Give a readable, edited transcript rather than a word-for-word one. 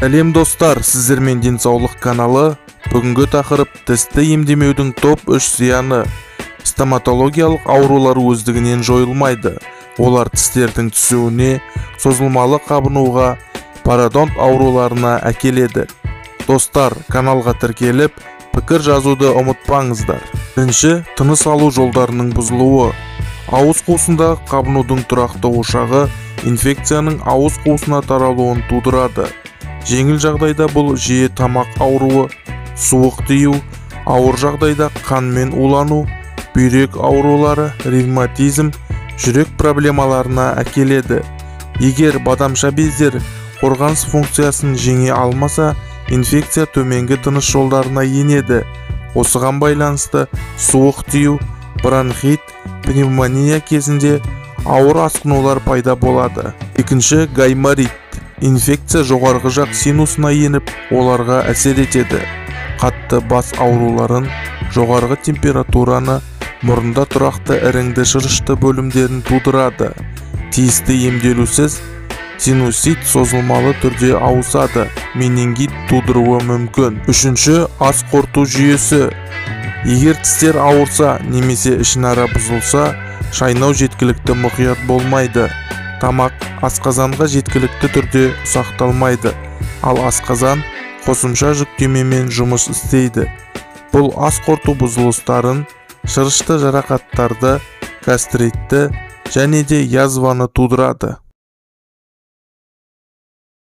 Сәлем достар, сіздермен денсаулық каналы. Бүгінгі тақырып тісті емдемеудің топ 3 зияны. Стоматологиялық аурулар өздігінен жойылмайды. Олар тістердің түсуіне, созылмалы қабынуға, пародонт ауруларына әкеледі. Достар, каналға тіркеліп, пікір жазуды ұмытпаңыздар. Бірінші, тыныс алу жолдарының бұзылуы. Ауыз қуысында қабынудың тұрақты ошағы инфекцияның ауыз қуысына таралуын тудырады. Жеңіл жағдайда бұл жиі тамақ ауруы, суық тию, ауыр жағдайда қанмен улану, бүйрек аурулары, ревматизм, жүрек проблемаларына әкеледі. Егер бадамша бездер қорғаныс функциясын жеңе алмаса, инфекция төменгі тыныс жолдарына енеді. Осыған байланысты суық тию, бронхит, пневмония кезінде ауыр асқынулар пайда болады. Екінші, гайморит. Инфекция жоғарғы жақ синусына еніп, оларға әсер етеді. Қатты бас ауруларын, жоғарғы температураны, мұрында тұрақты іріңді шырышты бөлімдерін тудырады. Тиісті емделусіз синусит созылмалы түрде ауысады, менингит тудыруы мүмкін. Үшінші, ас қорыту жүйесі. Егер тістер ауырса немесе ішінара бұзылса, шайнау жеткілікті мұқият болмайды. Тамақ асқазанға жеткілікті түрде ұсақталмайды, ал асқазан қосымша жүктемемен жұмыс істейді. Бұл ас қорыту бұзылыстарын, шырышты жарақаттарды, гастритті және де язваны тудырады.